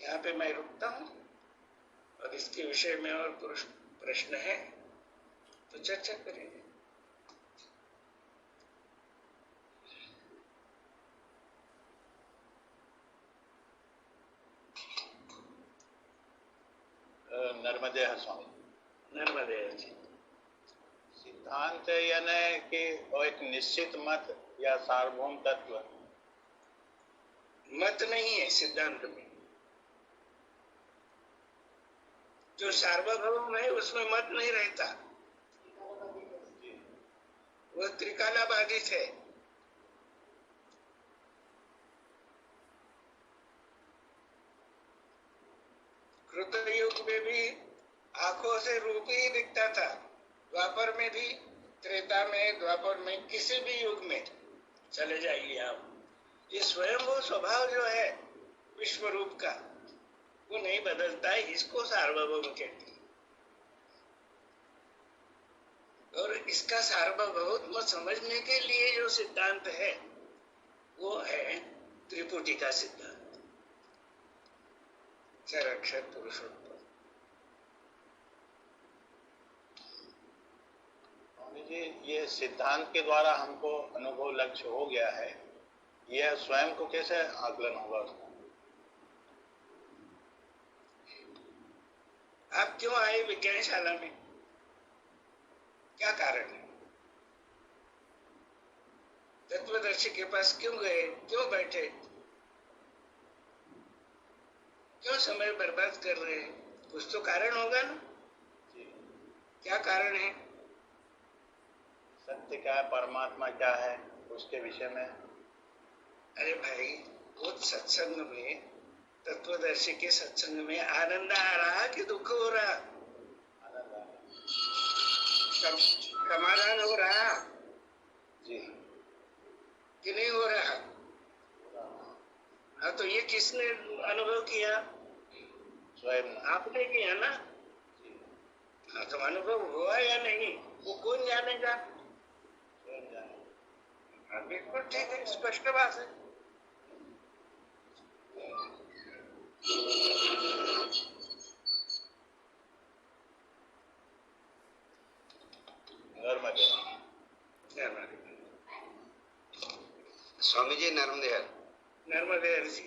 यहाँ पे मैं रुकता हूँ, और इसके विषय में और प्रश्न है तो चर्चा करेंगे। नर्मदे स्वामी। नर्मदे जी। सिद्धांत यानी कि वो एक निश्चित मत या सार्वभौम तत्व? मत नहीं है सिद्धांत में। जो सार्वभौम है उसमें मत नहीं रहता, वह त्रिकाला बाधित है। कृतयुग में भी आंखों से रूप ही दिखता था, द्वापर में भी, त्रेता में, द्वापर में, किसी भी युग में चले जाइए आप, ये स्वयं वो स्वभाव जो है विश्व रूप का, वो नहीं बदलता है। इसको सार्वभौम कहते हैं। और इसका सार्वभौम समझने के लिए जो सिद्धांत है वो है त्रिपुटी का सिद्धांत, चार अक्षर पुरुषोत्तम। स्वामी जी, ये सिद्धांत के द्वारा हमको अनुभव लक्ष्य हो गया है, यह स्वयं को कैसे आकलन होगा उसका? आप क्यों आए विज्ञानशाला में? क्या कारण है? तत्वदर्शी के पास क्यों गए? क्यों बैठे? क्यों समय बर्बाद कर रहे हैं? कुछ तो कारण होगा ना। क्या कारण है? सत्य क्या है, परमात्मा क्या है, उसके विषय में। अरे भाई, वो सत्संग में, तत्वदर्शी के सत्संग में आनंद आ रहा कि दुख हो रहा? आनंद आ रहा। समाधान हो रहा जी कि नहीं हो रहा? हाँ, तो ये किसने अनुभव किया? स्वयं। आपने किया ना। हाँ, तो अनुभव हुआ या नहीं वो कौन जानेगा? स्वयं जाने। हाँ, बिल्कुल ठीक है, स्पष्ट बात है। स्वामी जी नर्मदे जी,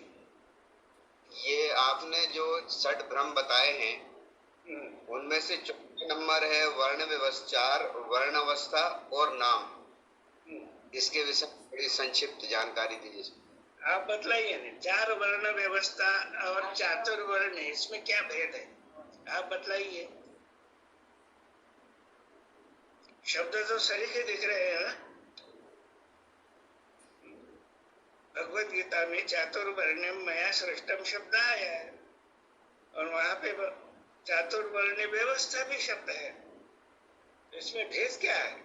ये आपने जो षट भ्रम बताए हैं उनमें से चौथा नंबर है वर्ण व्यवस्थार, वर्णावस्था और नाम। इसके विषय में बड़ी संक्षिप्त जानकारी दीजिए। आप बतलाइए ना, चार वर्ण व्यवस्था और चातुर्वर्ण, इसमें क्या भेद है? आप बतलाइए। शब्द तो सरीखे दिख रहे हैं ना? भगवत गीता में चातुर्वर्ण्यम मया सृष्टम शब्द आया है, और वहां पे चातुर्वर्ण व्यवस्था भी शब्द है। इसमें भेद क्या है?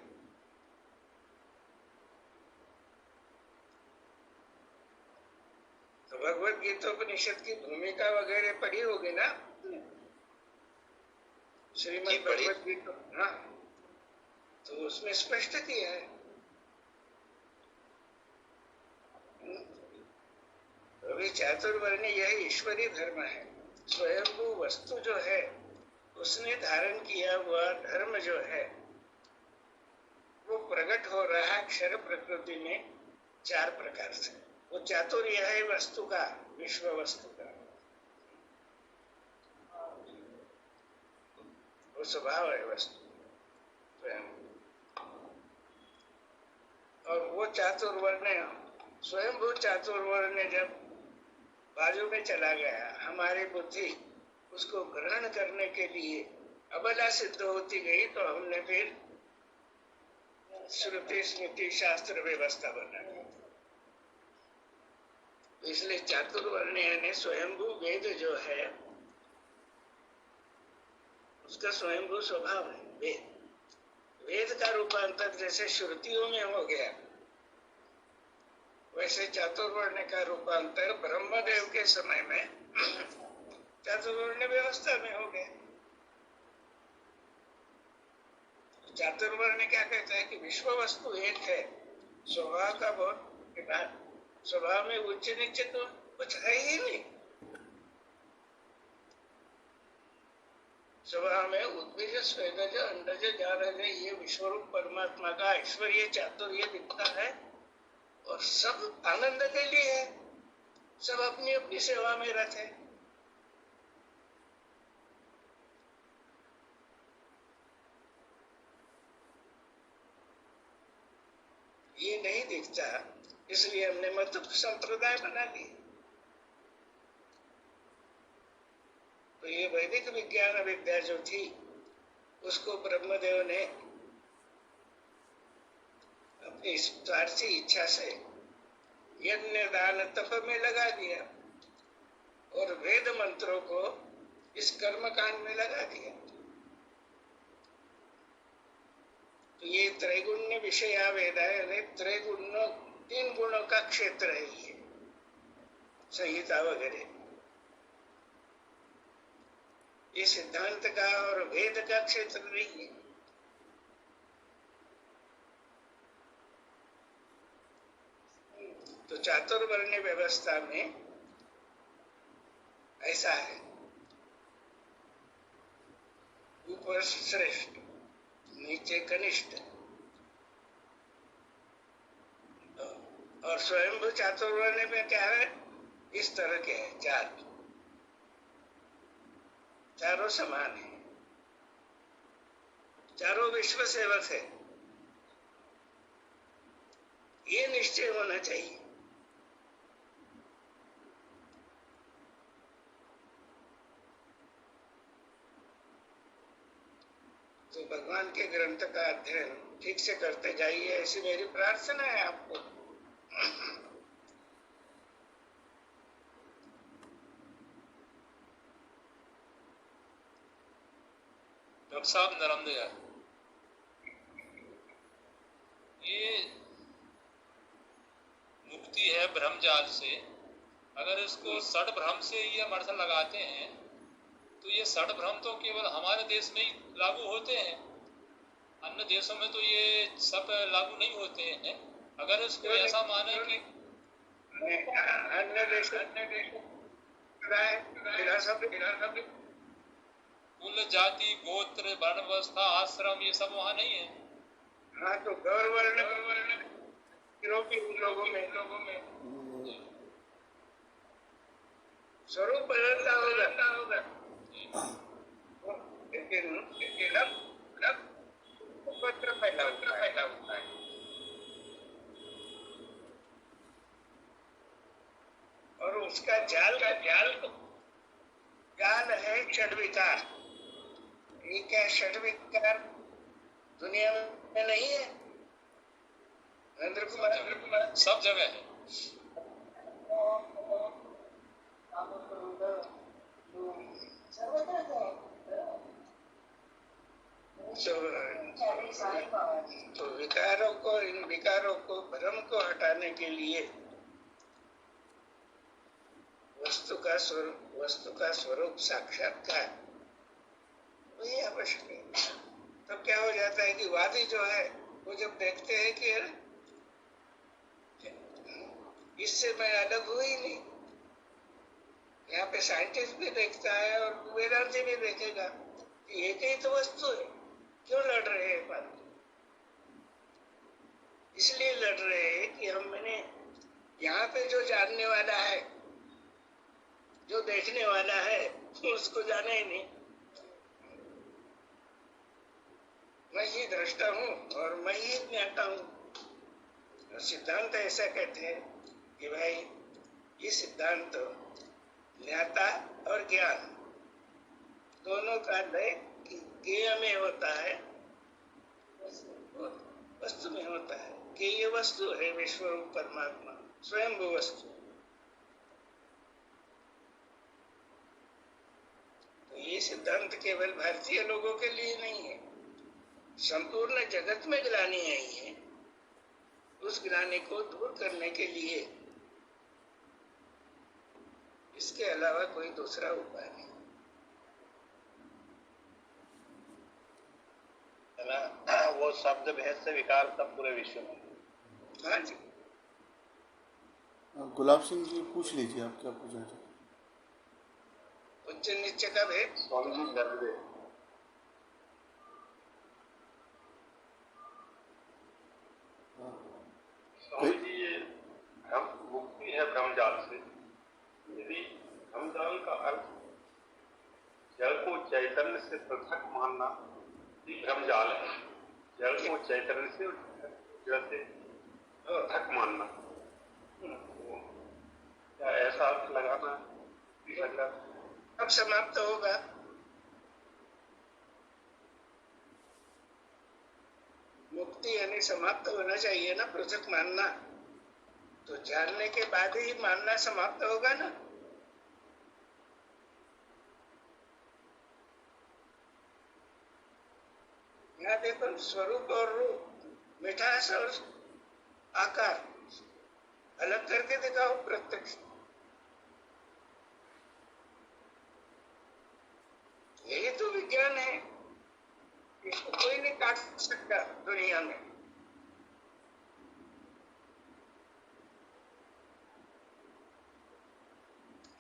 तो भगवत गीतोपनिषद की भूमिका वगैरह पढ़ी होगी ना, श्रीमद् भगवत गीता। हाँ, तो उसमें स्पष्ट किया है। अभी चातुर्वर्ण यह ईश्वरीय धर्म है। स्वयंभू वस्तु जो है उसने धारण किया हुआ धर्म जो है वो प्रकट हो रहा क्षर प्रकृति में चार प्रकार से। वो चातुर्य है वस्तु का, विश्व वस्तु का वो स्वभाव है वस्तु स्वयं। और वो चातुर्वर्ण, स्वयंभू चातुर्वर्ण जब बाजू में चला गया, हमारी बुद्धि उसको ग्रहण करने के लिए अबला सिद्ध होती गई, तो हमने फिर श्रुति स्मृति शास्त्र व्यवस्था बना दी। इसलिए चातुर्वर्ण यानी स्वयंभू वेद जो है उसका स्वयंभू स्वभाव है। वेद का रूपांतर जैसे श्रुतियों में हो गया, वैसे चातुर्वर्ण का रूपांतर ब्रह्मदेव के समय में चातुर्वर्ण व्यवस्था में हो गया। चातुर्वर्ण क्या कहता है कि विश्व वस्तु एक है, स्वभाव का बहुत स्वभाव में उच्च नीचे तो कुछ है ही नहीं। स्वभाव में उद्भिज स्वेदज अंडज जारज ये विश्वरूप परमात्मा का ऐश्वर्य चातुर्य दिखता है और सब आनंद के लिए है, सब अपनी अपनी सेवा में रत है। ये नहीं दिखता, इसलिए हमने मत संप्रदाय बना लिए। तो ये वैदिक विज्ञान विद्या जो थी उसको ब्रह्मदेव ने अपनी स्वार्थी इच्छा से यज्ञ दान तप में लगा दिया और वेद मंत्रों को इस कर्म कांड में लगा दिया। तो ये त्रैगुण्य विषया वेद है, त्रैगुण्यों 3 गुणों का क्षेत्र है ये संहिता वगैरह। ये सिद्धांत का और वेद का क्षेत्र नहीं है। तो चातुर्वर्ण व्यवस्था में ऐसा है, ऊपर श्रेष्ठ नीचे कनिष्ठ, और स्वयंभू चातुर्वर्ण में क्या है, इस तरह के हैं, चारों समान है, चारों विश्व सेवक है। ये निश्चय होना चाहिए। तो भगवान के ग्रंथ का अध्ययन ठीक से करते जाइए, ऐसी मेरी प्रार्थना है आपको। डॉक्टर साहब नरमदया, ये मुक्ति है भ्रम जाल से। अगर इसको षड भ्रम से ये अर्थ लगाते हैं तो ये षड भ्रम तो केवल हमारे देश में ही लागू होते हैं, अन्य देशों में तो ये सब लागू नहीं होते हैं। अगर इसको ऐसा माने कि अन्य देश कुल जाति गोत्र वर्ण व्यवस्था आश्रम ये सब वहाँ नहीं है। हाँ, तो गौर वर्ण लोगों में स्वरूप बदलता होगा, लेकिन पत्र फैला होता है। और उसका जाल है षड्विकार। ये क्या षड्विकार दुनिया में नहीं है? नरेंद्र कुमार सब जगह है। तो इन विकारों को भ्रम को हटाने के लिए वस्तु का स्वरूप साक्षात्कार वही आवश्यक है। तब क्या हो जाता है कि वादी जो है वो जब देखते हैं कि इससे मैं अलग हुई नहीं, यहाँ पे साइंटिस्ट भी देखता है और वेदांती भी देखेगा कि एक ही तो वस्तु है, क्यों लड़ रहे हैं बात? इसलिए लड़ रहे हैं कि हमने यहाँ पे जो जानने वाला है, जो देखने वाला है, उसको जाना ही नहीं। मैं ही दृष्टा हूँ और मैं ही ज्ञाता हूँ। सिद्धांत ऐसा कहते हैं कि भाई ये सिद्धांत ज्ञाता और ज्ञान दोनों का लय ज्ञेय में होता है, वस्तु में होता है। कि ये वस्तु है विश्वरूप परमात्मा, स्वयंभू वस्तु। ये सिद्धांत केवल भारतीय लोगों के लिए नहीं है, संपूर्ण जगत में ग्लानि आई है। उस ग्लानि को दूर करने के लिए इसके अलावा कोई दूसरा उपाय नहीं है ना। वो शब्द भेद से विकार सब पूरे विश्व में। हाँ जी, गुलाब सिंह जी पूछ लीजिए, आप क्या पूछना चाहते हैं? उच्च नीचे का भेद। स्वामी जी दर्द है। स्वामी जी, ये मुक्ति है ब्रह्मजाल से। यदि ब्रह्मजाल का अर्थ जल को चैतन्य से पृथक मानना ही ब्रह्मजाल है। जल को चैतन्य से जल से पृथक मानना, क्या ऐसा अर्थ लगाना लग रहा? अब समाप्त होगा। मुक्ति यानी समाप्त होना चाहिए ना, पृथक मानना। तो जानने के बाद ही मानना समाप्त होगा ना। यहाँ देखो, स्वरूप और रूप, मिठास और आकार अलग करके दिखाओ प्रत्यक्ष। यही तो विज्ञान है, इसको कोई नहीं काट सकता दुनिया में।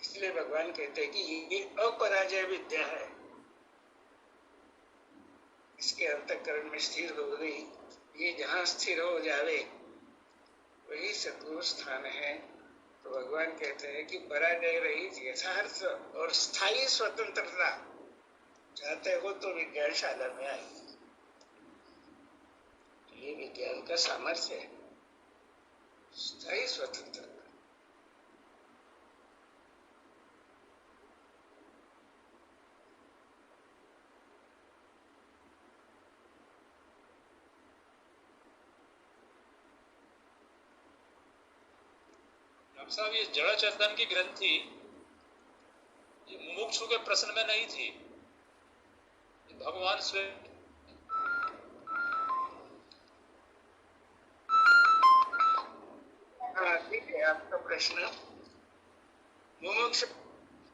इसलिए भगवान कहते हैं कि ये अपराजय विद्या है। इसके अंतःकरण में स्थिर हो गई, ये जहां स्थिर हो जावे वही सद्गुरु स्थान है। तो भगवान कहते हैं कि पराजय रहित यथार्थ और स्थायी स्वतंत्रता चाहते हो तो विज्ञानशाला में आइए। ये विज्ञान का सामर्थ्य है, स्थायी स्वतंत्रता। डॉक्टर साहब, ये जड़ चेतन की ग्रंथि ये मुमुक्षु के प्रश्न में नहीं थी, ये भगवान स्वयं। हाँ ठीक है, आपका प्रश्न मुमुक्षु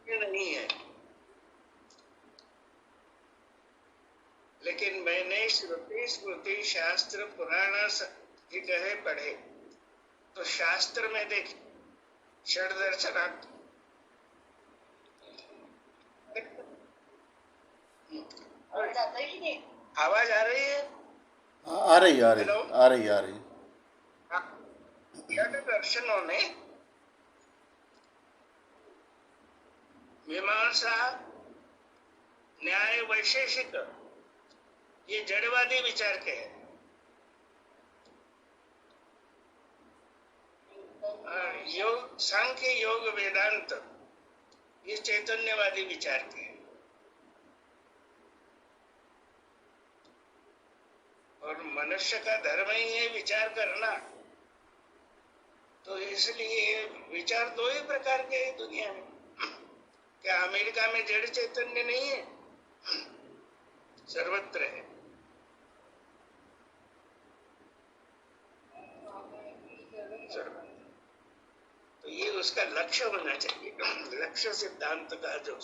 नहीं है, लेकिन मैंने श्रुति स्मृति शास्त्र पुराण कहे पढ़े, तो शास्त्र में देख षड दर्शनार्थ। आवाज आ रही है? आ रही आ रही हेलो? आ रही आ रही। षड दर्शनों ने मीमांसा, न्याय, वैशेषिक, ये जड़वादी विचार के हैं। योग, सांख्य, योग, वेदांत, ये चैतन्यवादी विचार के हैं। और मनुष्य का धर्म ही है विचार करना, तो इसलिए विचार दो ही प्रकार के हैं दुनिया में। क्या अमेरिका में जड़ चैतन्य नहीं है? सर्वत्र है। तो ये उसका लक्ष्य होना चाहिए, लक्ष्य सिद्धांत का जो।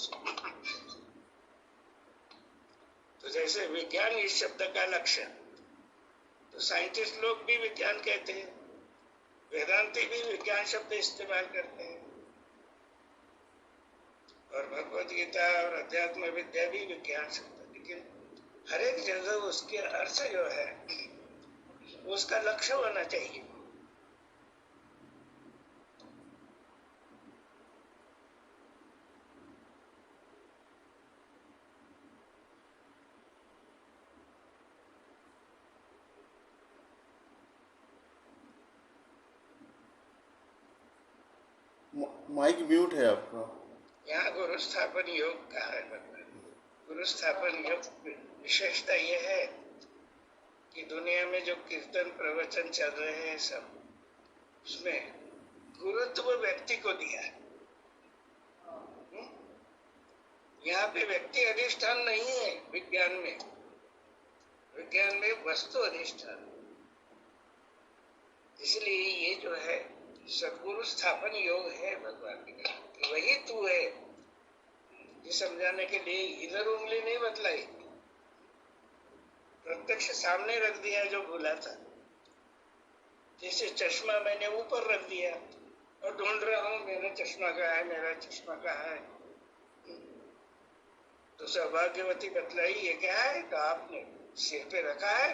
तो जैसे विज्ञान इस शब्द का लक्ष्य, तो साइंटिस्ट लोग भी विज्ञान कहते हैं, वेदांती भी विज्ञान शब्द इस्तेमाल करते हैं, और भगवत गीता और अध्यात्म विद्या भी विज्ञान शब्द। लेकिन हर एक जगह उसके अर्थ जो है उसका लक्ष्य होना चाहिए। माइक म्यूट है आपका। यहाँ गुरु स्थापन योग कहा है भगवान। गुरु स्थापन योग विशेषता यह है कि दुनिया में जो कीर्तन प्रवचन चल रहे हैं सब, उसमें गुरुत्व व्यक्ति को दिया है। यहाँ पे व्यक्ति अधिष्ठान नहीं है विज्ञान में। विज्ञान में वस्तु अधिष्ठान। इसलिए ये जो है सद्गुरु स्थापन योग है भगवान का, कि वही तू है। ये समझाने के लिए इधर उंगली नहीं बतलाई, प्रत्यक्ष सामने रख दिया जो भूला था। जैसे चश्मा मैंने ऊपर रख दिया और ढूंढ रहा हूं मेरा चश्मा कहाँ है, मेरा चश्मा कहाँ है। तो सौभाग्यवती बतलाई ये क्या है, तो आपने सिर पे रखा है,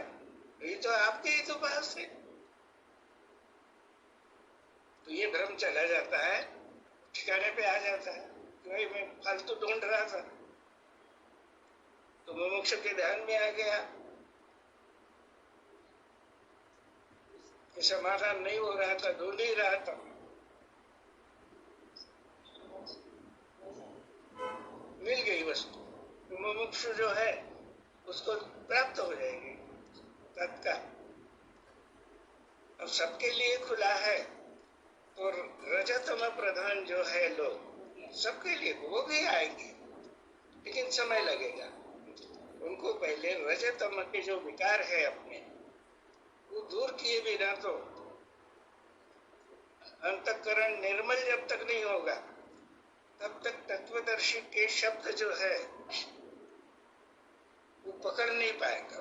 ये तो आपके ही तो पास है। तो ये भ्रम चला जाता है, ठिकाने पे आ जाता है कि भाई मैं फालतू ढूंढ रहा था, तो मुमुक्षु के ध्यान में आ गया कि समाधान नहीं हो रहा था, ढूंढ ही रहा था। मिल गई वस्तु, तो मुमुक्षु जो है उसको प्राप्त हो जाएगी तत्काल। अब सबके लिए खुला है, तो रजतम प्रधान जो है लोग, सबके लिए वो भी आएंगे, लेकिन समय लगेगा। उनको पहले रजतम के जो विकार है अपने, वो दूर किए बिना तो अंतःकरण निर्मल जब तक नहीं होगा, तब तक तत्वदर्शी के शब्द जो है वो पकड़ नहीं पाएगा।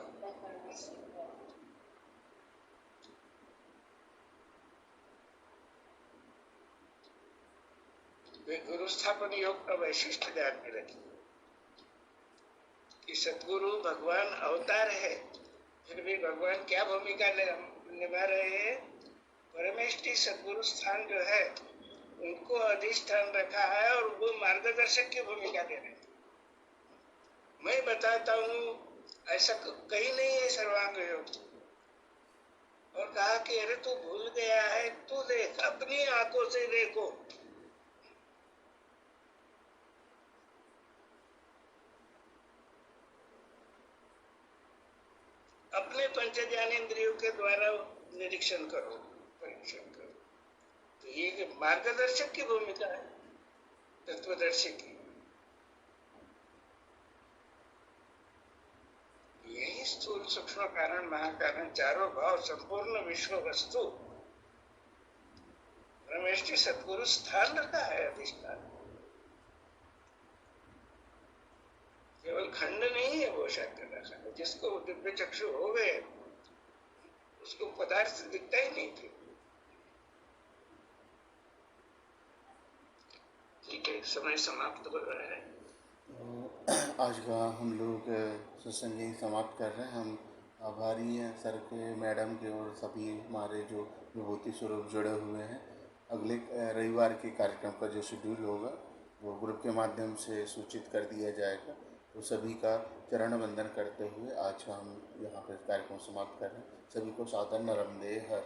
वे गुरु स्थापन योग का वैशिष्ट ध्यान में रखिए कि सतगुरु भगवान अवतार है, फिर भी भगवान क्या भूमिका निभा रहे हैं। परमेष्टि सतगुरु स्थान जो है उनको अधिष्ठान रखा है और वो मार्गदर्शक की भूमिका दे रहे हैं। मैं बताता हूँ, ऐसा कहीं नहीं है सर्वांग योग। और कहा कि अरे तू भूल गया है, तू देख, अपनी आंखों से देखो। अपने पंच ज्ञानेंद्रियों के द्वारा निरीक्षण करो, परीक्षण करो। तो ये मार्गदर्शक की भूमिका है, तत्वदर्शी की। यही स्थूल सूक्ष्म कारण महाकारण चारों भाव संपूर्ण विश्व वस्तु परमेष्टि सतगुरु स्थान रखा है अधिष्ठान। केवल खंड नहीं है वो शंकर रखा है। जिसको दिव्य चक्षु हो गए उसको पदार्थ दिखता ही नहीं थे। ठीक है, समय समाप्त हो रहा है। आज का हम लोग सत्संग यही समाप्त कर रहे हैं। हम आभारी हैं सर के, मैडम के और सभी हमारे जो विभूति स्वरूप जुड़े हुए हैं। अगले रविवार के कार्यक्रम का जो शेड्यूल होगा वो ग्रुप के माध्यम से सूचित कर दिया जाएगा। तो सभी का चरण वंदन करते हुए आज हम यहाँ पर कार्यक्रम समाप्त कर रहे हैं। सभी को सादर नमस्ते हर।